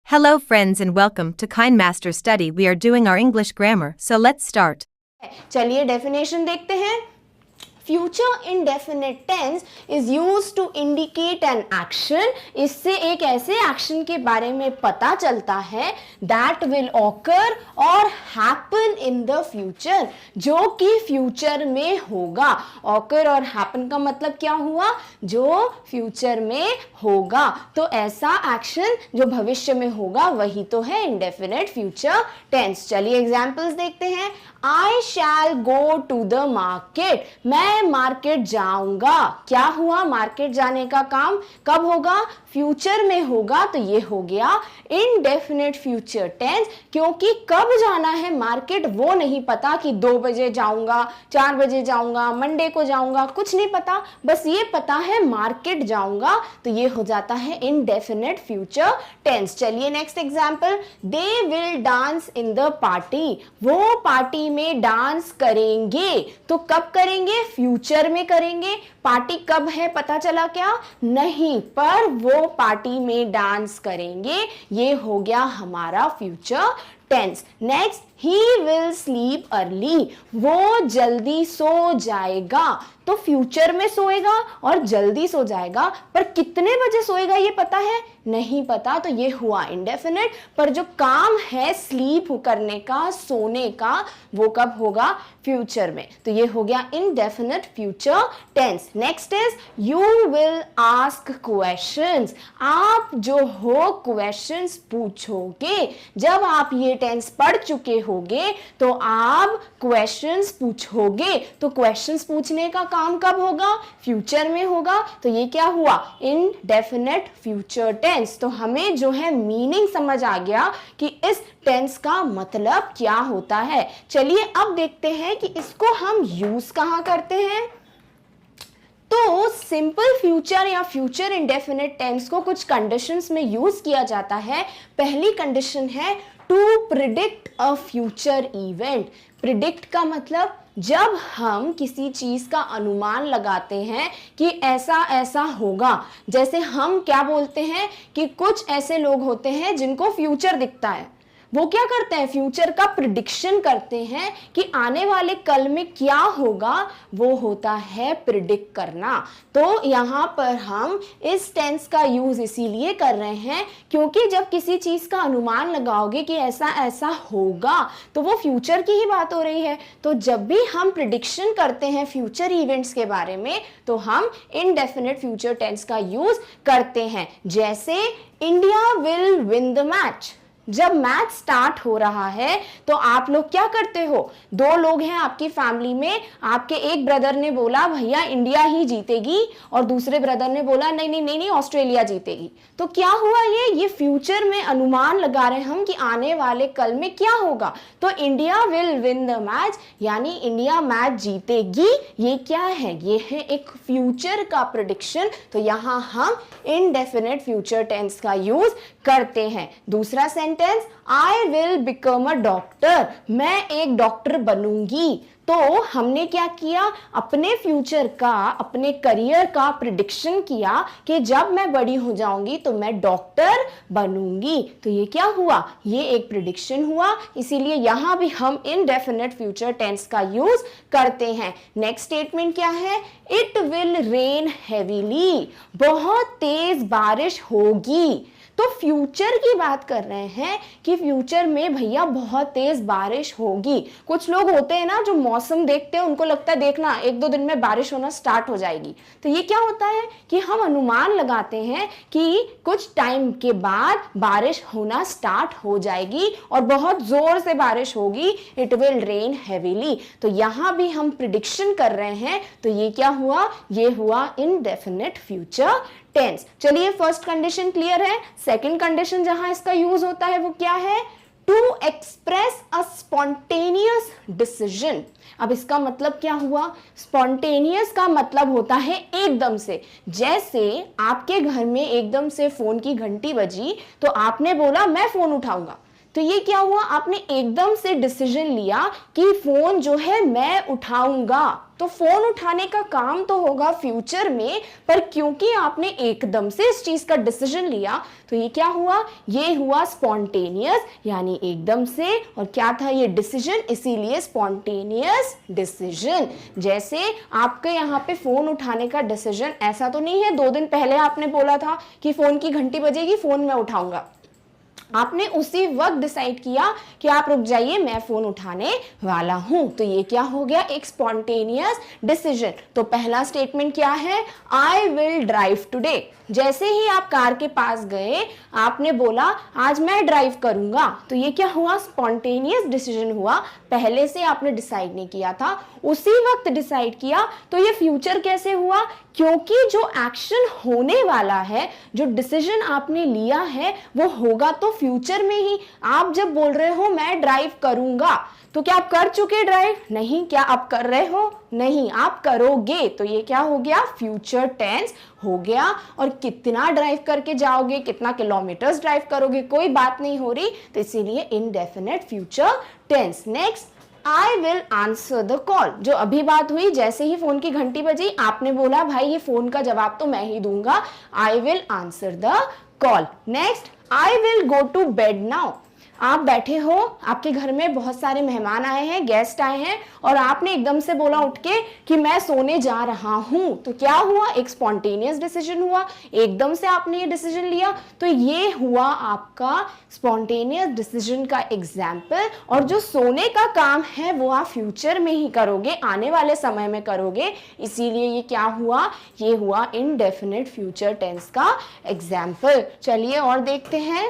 Hello friends and welcome to KindMaster Study. We are doing our English grammar, so let's start. चलिए definition देखते हैं. Future indefinite tense is use to indicate an action. इससे एक ऐसे action के बारे में पता चलता है दैट विल ऑकर और हैपन इन द फ्यूचर, जो कि फ्यूचर में होगा. ऑकर और हैपन का मतलब क्या हुआ? जो फ्यूचर में होगा. तो ऐसा एक्शन जो भविष्य में होगा वही तो है इंडेफिनिट फ्यूचर टेंस. चलिए एग्जांपल्स देखते हैं. I shall go to the market. मैं मार्केट जाऊंगा. क्या हुआ? मार्केट जाने का काम कब होगा? फ्यूचर में होगा. तो ये हो गया इनडेफिनिट फ्यूचर टेंस, क्योंकि कब जाना है मार्केट वो नहीं पता कि 2 बजे जाऊंगा, 4 बजे जाऊंगा, मंडे को जाऊंगा, कुछ नहीं पता. बस ये पता है मार्केट जाऊंगा. तो ये हो जाता है इनडेफिनिट फ्यूचर टेंस. चलिए next example. They will dance in the party. वो पार्टी में डांस करेंगे. तो कब करेंगे? फ्यूचर में करेंगे. पार्टी कब है पता चला क्या? नहीं, पर वो पार्टी में डांस करेंगे. ये हो गया हमारा future tense. Next, he will sleep early. वो जल्दी सो जाएगा. तो फ्यूचर में सोएगा और जल्दी सो जाएगा, पर कितने बजे सोएगा ये पता है? नहीं पता. तो ये हुआ इंडेफिनिट. पर जो काम है स्लीप करने का, सोने का, वो कब होगा? फ्यूचर में. तो ये हो गया indefinite future tense. Next is you will ask questions. आप जो हो क्वेश्चंस पूछोगे. जब आप ये टेंस पढ़ चुके होगे तो आप क्वेश्चंस पूछोगे. तो क्वेश्चंस पूछने का काम कब होगा? फ्यूचर में होगा. तो ये क्या हुआ? Indefinite future tense. तो हमें जो है मीनिंग समझ आ गया कि इस टेंस का मतलब क्या होता है. चलिए अब देखते हैं कि इसको हम यूज कहां करते हैं. तो सिंपल फ्यूचर या फ्यूचर इंडेफिनिट टेंस को कुछ कंडीशंस में यूज किया जाता है. पहली कंडीशन है to predict a future event. Predict का मतलब जब हम किसी चीज का अनुमान लगाते हैं कि ऐसा ऐसा होगा. जैसे हम क्या बोलते हैं कि कुछ ऐसे लोग होते हैं जिनको फ्यूचर दिखता है. वो क्या करते हैं? फ्यूचर का प्रिडिक्शन करते हैं कि आने वाले कल में क्या होगा. वो होता है प्रिडिक्ट करना. तो यहाँ पर हम इस टेंस का यूज इसीलिए कर रहे हैं क्योंकि जब किसी चीज का अनुमान लगाओगे कि ऐसा ऐसा होगा तो वो फ्यूचर की ही बात हो रही है. तो जब भी हम प्रिडिक्शन करते हैं फ्यूचर इवेंट्स के बारे में तो हम इनडेफिनिट फ्यूचर टेंस का यूज करते हैं. जैसे India will win the match. जब मैच स्टार्ट हो रहा है तो आप लोग क्या करते हो? 2 लोग हैं आपकी फैमिली में. आपके एक ब्रदर ने बोला भैया इंडिया ही जीतेगी और दूसरे ब्रदर ने बोला नहीं नहीं नहीं नहीं ऑस्ट्रेलिया जीतेगी. तो क्या हुआ? ये फ्यूचर में अनुमान लगा रहे हैं हम कि आने वाले कल में क्या होगा. तो India will win the match यानी इंडिया मैच जीतेगी. ये क्या है? ये है एक फ्यूचर का प्रेडिक्शन. तो यहां हम इनडेफिनिट फ्यूचर टेंस का यूज करते हैं. दूसरा sentence, I will become a doctor. मैं एक डॉक्टर बनूंगी. तो हमने क्या किया? अपने फ्यूचर का, अपने करियर का प्रिडिक्शन किया कि जब मैं बड़ी हो जाऊंगी तो मैं डॉक्टर बनूंगी. तो ये क्या हुआ? ये एक प्रिडिक्शन हुआ. इसीलिए यहां भी हम इनडेफिनिट फ्यूचर टेंस का यूज करते हैं. नेक्स्ट स्टेटमेंट क्या है? It will rain heavily. बहुत तेज बारिश होगी. तो फ्यूचर की बात कर रहे हैं कि फ्यूचर में भैया बहुत तेज बारिश होगी. कुछ लोग होते हैं ना जो मौसम देखते हैं उनको लगता है देखना 1-2 दिन में बारिश होना स्टार्ट हो जाएगी. तो ये क्या होता है कि हम अनुमान लगाते हैं कि कुछ टाइम के बाद बारिश होना स्टार्ट हो जाएगी और बहुत जोर से बारिश होगी. It will rain heavily. तो यहां भी हम प्रिडिक्शन कर रहे हैं. तो ये क्या हुआ? ये हुआ इनडेफिनिट फ्यूचर टेंस. चलिए फर्स्ट कंडीशन क्लियर है. सेकंड कंडीशन जहां इसका यूज होता है वो क्या है? To express a spontaneous decision. अब इसका मतलब क्या हुआ? स्पॉन्टेनियस का मतलब होता है एकदम से. जैसे आपके घर में एकदम से फोन की घंटी बजी तो आपने बोला मैं फोन उठाऊंगा. तो ये क्या हुआ, आपने एकदम से डिसीजन लिया कि फोन जो है मैं उठाऊंगा। तो फोन उठाने का काम तो होगा फ्यूचर में, पर क्योंकि आपने एकदम से इस चीज का डिसीजन लिया तो ये क्या हुआ, ये हुआ स्पॉन्टेनियस, यानी एकदम से। और क्या था ये डिसीजन, इसीलिए स्पॉन्टेनियस डिसीजन। जैसे आपके यहाँ पे फोन उठाने का डिसीजन ऐसा तो नहीं है 2 दिन पहले आपने बोला था कि फोन की घंटी बजेगी, फोन मैं उठाऊंगा। आपने उसी वक्त डिसाइड किया कि आप रुक जाइए, मैं फोन उठाने वाला हूं। तो ये क्या हो गया, एक स्पॉन्टेनियस डिसीजन। तो पहला स्टेटमेंट क्या है, आई विल ड्राइव टुडे। जैसे ही आप कार के पास गए, आपने बोला आज मैं ड्राइव करूंगा। तो ये क्या हुआ, स्पॉन्टेनियस डिसीजन हुआ। पहले से आपने डिसाइड नहीं किया था, उसी वक्त डिसाइड किया। तो ये फ्यूचर कैसे हुआ, क्योंकि जो एक्शन होने वाला है, जो डिसीजन आपने लिया है, वो होगा तो फ्यूचर में ही। आप जब बोल रहे हो मैं ड्राइव करूंगा, तो क्या आप कर चुके ड्राइव? नहीं। क्या आप कर रहे हो? नहीं, आप करोगे। तो ये क्या हो गया, फ्यूचर टेंस हो गया। और कितना ड्राइव करके जाओगे, कितना किलोमीटर्स ड्राइव करोगे, कोई बात नहीं हो रही, तो इसीलिए indefinite future tense. Next, I will answer the call. जो अभी बात हुई, जैसे ही फोन की घंटी बजी, आपने बोला भाई ये फोन का जवाब तो मैं ही दूंगा, I will answer the call. Next, I will go to bed now. आप बैठे हो, आपके घर में बहुत सारे मेहमान आए हैं, गेस्ट आए हैं, और आपने एकदम से बोला उठ के कि मैं सोने जा रहा हूं। तो क्या हुआ, एक स्पॉन्टेनियस डिसीजन हुआ, एकदम से आपने ये डिसीजन लिया। तो ये हुआ आपका स्पॉन्टेनियस डिसीजन का एग्जाम्पल। और जो सोने का काम है वो आप फ्यूचर में ही करोगे, आने वाले समय में करोगे, इसीलिए ये क्या हुआ, ये हुआ इनडेफिनिट फ्यूचर टेंस का एग्जाम्पल। चलिए और देखते हैं।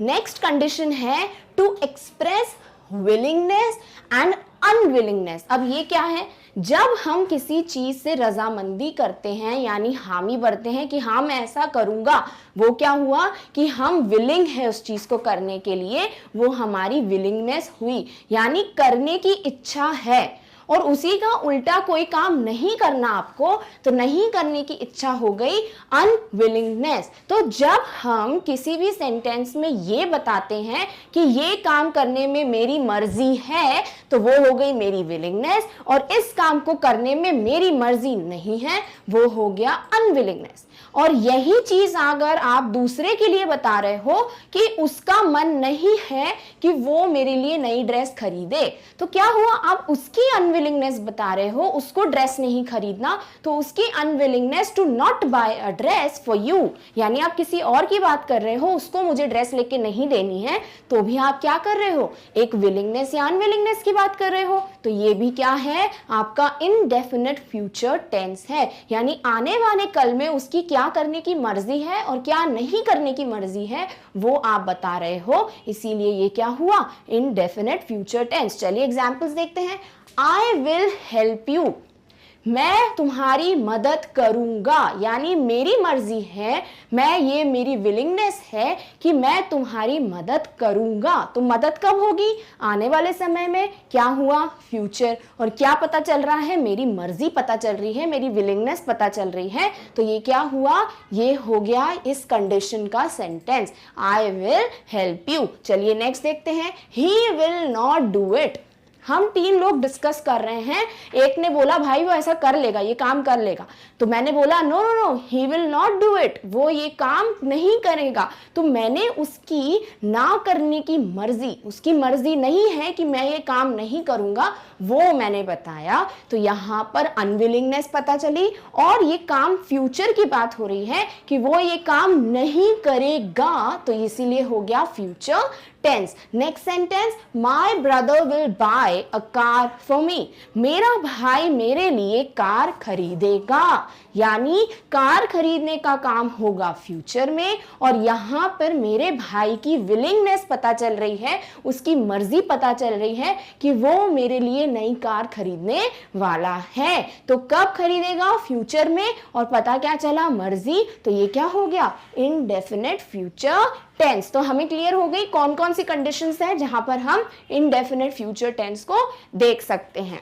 नेक्स्ट कंडीशन है to express willingness and unwillingness. अब ये क्या है, जब हम किसी चीज से रजामंदी करते हैं, यानी हामी भरते हैं कि हाँ मैं ऐसा करूंगा, वो क्या हुआ कि हम विलिंग है उस चीज को करने के लिए, वो हमारी विलिंगनेस हुई, यानी करने की इच्छा है। और उसी का उल्टा कोई काम नहीं करना आपको, तो नहीं करने की इच्छा हो गई अनविलिंगनेस। तो जब हम किसी भी सेंटेंस में ये बताते हैं कि ये काम करने में मेरी मर्जी है, तो वो हो गई मेरी विलिंगनेस, और इस काम को करने में मेरी मर्जी नहीं है, वो हो गया अनविलिंगनेस। और यही चीज अगर आप दूसरे के लिए बता रहे हो कि उसका मन नहीं है कि वो मेरे लिए नई ड्रेस खरीदे, तो क्या हुआ, आप उसकी अनविलिंगनेस बता रहे हो, उसको ड्रेस नहीं खरीदना, तो उसकी unwillingness to not buy a dress for you, यानी आप किसी और की बात कर रहे हो, उसको मुझे ड्रेस लेके नहीं देनी है, तो भी आप क्या कर रहे हो, एक विलिंगनेस या अनविलिंगनेस की बात कर रहे हो। तो ये भी क्या है, आपका इनडेफिनिट फ्यूचर टेंस है, यानी आने वाले कल में उसकी क्या करने की मर्जी है और क्या नहीं करने की मर्जी है, वो आप बता रहे हो, इसीलिए ये क्या हुआ, इनडेफिनिट फ्यूचर टेंस। चलिए एग्जांपल्स देखते हैं। आई विल हेल्प यू, मैं तुम्हारी मदद करूंगा, यानी मेरी मर्जी है, मैं ये मेरी विलिंगनेस है कि मैं तुम्हारी मदद करूंगा। तो मदद कब होगी, आने वाले समय में। क्या हुआ, फ्यूचर। और क्या पता चल रहा है, मेरी मर्जी पता चल रही है, मेरी विलिंगनेस पता चल रही है। तो ये क्या हुआ, ये हो गया इस कंडीशन का sentence, I will help you. चलिए नेक्स्ट देखते हैं। ही विल नॉट डू इट। हम 3 लोग डिस्कस कर रहे हैं, एक ने बोला भाई वो ऐसा कर लेगा, ये काम कर लेगा, तो मैंने बोला no no no, he will not do it, वो ये काम नहीं करेगा। तो मैंने उसकी ना करने की मर्जी, उसकी मर्जी नहीं है कि मैं ये काम नहीं करूंगा, वो मैंने बताया। तो यहाँ पर अनविलिंगनेस पता चली, और ये काम फ्यूचर की बात हो रही है कि वो ये काम नहीं करेगा, तो इसीलिए हो गया future tense. Next sentence, my brother will buy a car for me. मेरा भाई मेरे लिए कार खरीदेगा, यानी कार खरीदने का काम होगा फ्यूचर में। और यहाँ पर मेरे भाई की विलिंगनेस पता चल रही है, उसकी मर्जी पता चल रही है कि वो मेरे लिए नई कार खरीदने वाला है। तो कब खरीदेगा, फ्यूचर में। और पता क्या चला, मर्जी। तो ये क्या हो गया, इनडेफिनेट फ्यूचर टेंस। तो हमें क्लियर हो गई कौन कौन सी कंडीशंस है जहां पर हम इनडेफिनेट फ्यूचर टेंस को देख सकते हैं।